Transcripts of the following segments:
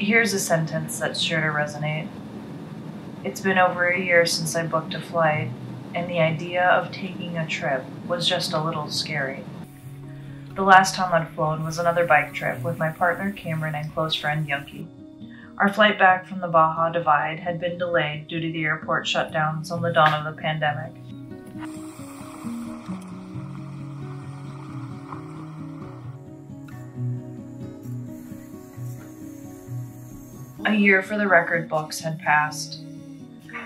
Here's a sentence that's sure to resonate. It's been over a year since I booked a flight, and the idea of taking a trip was just a little scary. The last time I'd flown was another bike trip with my partner Cameron and close friend Yunki. Our flight back from the Baja Divide had been delayed due to the airport shutdowns on the dawn of the pandemic. A year for the record books had passed.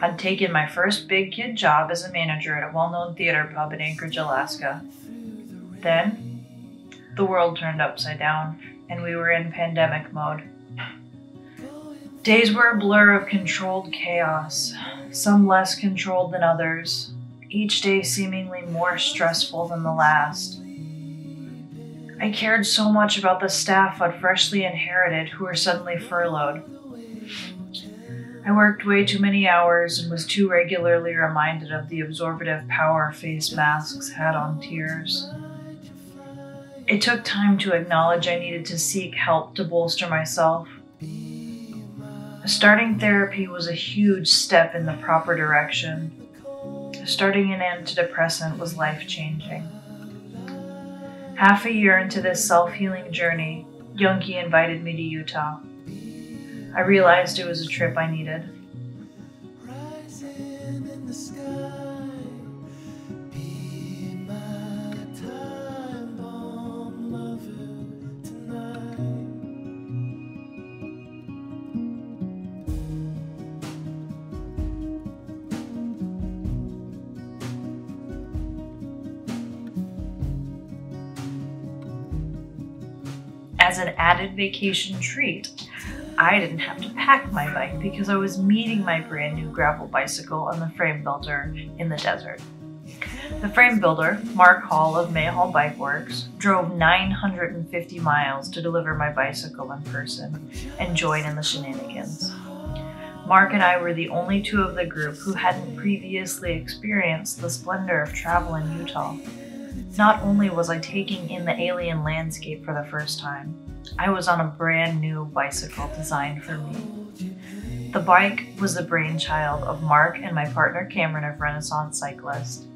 I'd taken my first big kid job as a manager at a well-known theater pub in Anchorage, Alaska. Then, the world turned upside down, and we were in pandemic mode. Days were a blur of controlled chaos, some less controlled than others, each day seemingly more stressful than the last. I cared so much about the staff I'd freshly inherited who were suddenly furloughed. I worked way too many hours and was too regularly reminded of the absorptive power face masks had on tears. It took time to acknowledge I needed to seek help to bolster myself. Starting therapy was a huge step in the proper direction. Starting an antidepressant was life-changing. Half a year into this self-healing journey, Yunki invited me to Utah. I realized it was a trip I needed. As an added vacation treat, I didn't have to pack my bike because I was meeting my brand new gravel bicycle on the frame builder in the desert. The frame builder, Mark Hall of Mayhall Bike Works, drove 950 miles to deliver my bicycle in person and join in the shenanigans. Mark and I were the only two of the group who hadn't previously experienced the splendor of travel in Utah. Not only was I taking in the alien landscape for the first time, I was on a brand new bicycle designed for me. The bike was the brainchild of Mark and my partner Cameron of Renaissance Cyclist.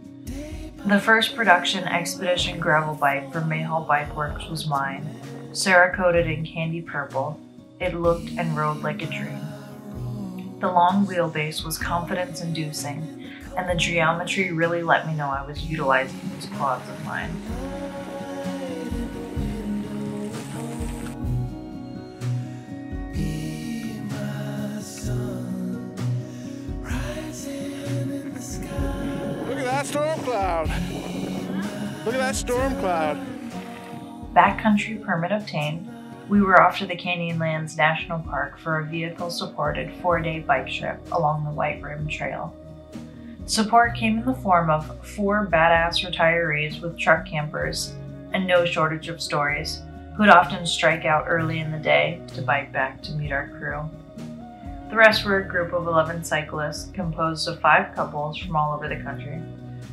The first production expedition gravel bike from Mayhall Bike Works was mine, Cerakoted in candy purple. It looked and rode like a dream. The long wheelbase was confidence-inducing, and the geometry really let me know I was utilizing these quads of mine. Look at that storm cloud! Look at that storm cloud! Backcountry permit obtained, we were off to the Canyonlands National Park for a vehicle-supported 4-day bike trip along the White Rim Trail. Support came in the form of 4 badass retirees with truck campers and no shortage of stories, who'd often strike out early in the day to bike back to meet our crew. The rest were a group of 11 cyclists composed of 5 couples from all over the country,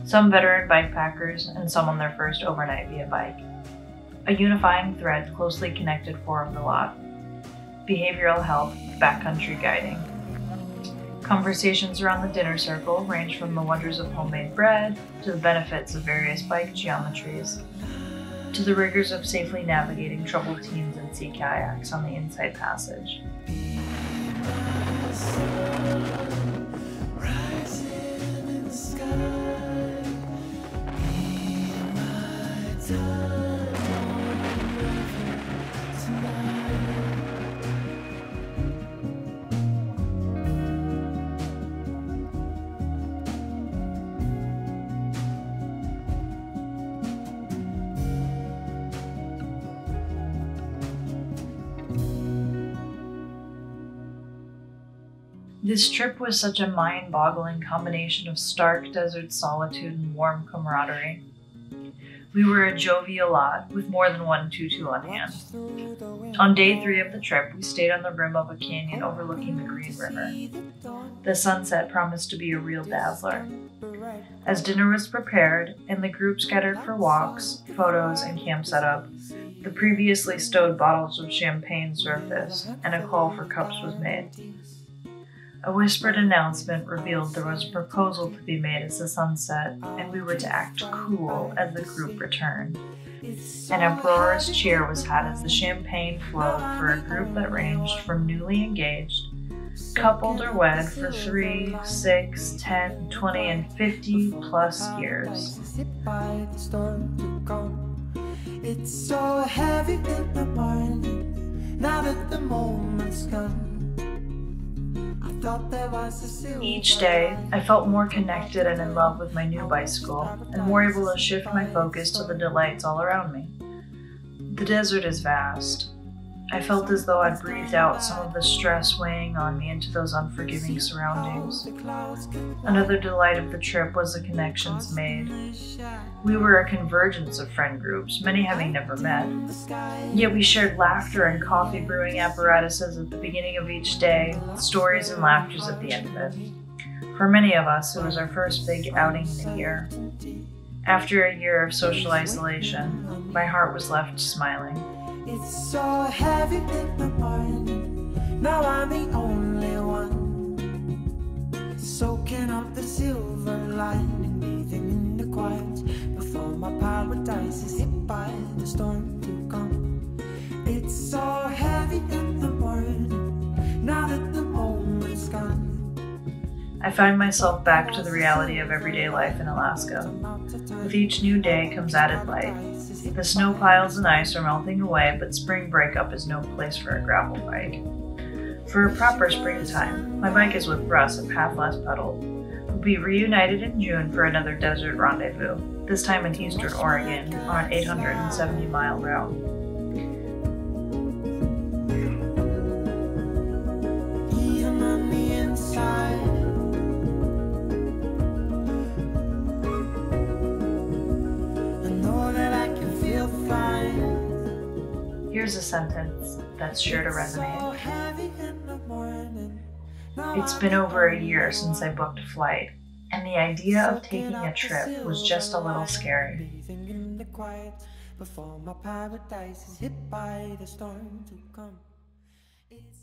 some veteran bikepackers and some on their first overnight via bike. A unifying thread closely connected 4 of the lot: behavioral health with backcountry guiding. Conversations around the dinner circle ranged from the wonders of homemade bread to the benefits of various bike geometries, to the rigors of safely navigating troubled teens and sea kayaks on the Inside Passage. This trip was such a mind-boggling combination of stark desert solitude and warm camaraderie. We were a jovial lot with more than one tutu on hand. On day 3 of the trip, we stayed on the rim of a canyon overlooking the Green River. The sunset promised to be a real dazzler. As dinner was prepared and the group scattered for walks, photos, and camp setup, The previously stowed bottles of champagne surfaced, and a call for cups was made. A whispered announcement revealed there was a proposal to be made as the sun set, and we were to act cool as the group returned. An uproarious cheer was had as the champagne flowed for a group that ranged from newly engaged, coupled or wed for 3, 6, 10, 20, and 50 plus years. It's so heavy in the morning, now that the moment's gone. Each day, I felt more connected and in love with my new bicycle, and more able to shift my focus to the delights all around me. The desert is vast. I felt as though I'd breathed out some of the stress weighing on me into those unforgiving surroundings. Another delight of the trip was the connections made. We were a convergence of friend groups, many having never met. Yet we shared laughter and coffee brewing apparatuses at the beginning of each day, stories and laughters at the end of it. For many of us, it was our first big outing in a year. After a year of social isolation, my heart was left smiling. It's so heavy in the morning, now I'm the only one, soaking up the silver lining, breathing in the quiet, before my paradise is hit by the storm to come. It's so heavy in the morning, now that the moment's gone. I find myself back to the reality of everyday life in Alaska. With each new day comes added light. The snow piles and ice are melting away, but spring breakup is no place for a gravel bike. For a proper springtime, my bike is with Russ at Path Less Pedaled. We'll be reunited in June for another desert rendezvous, this time in eastern Oregon on an 870-mile route. Even on the inside, Here's a sentence that's sure to resonate. It's been over a year since I booked a flight, and the idea of taking a trip was just a little scary. before my paradise is hit by the storm to come. It's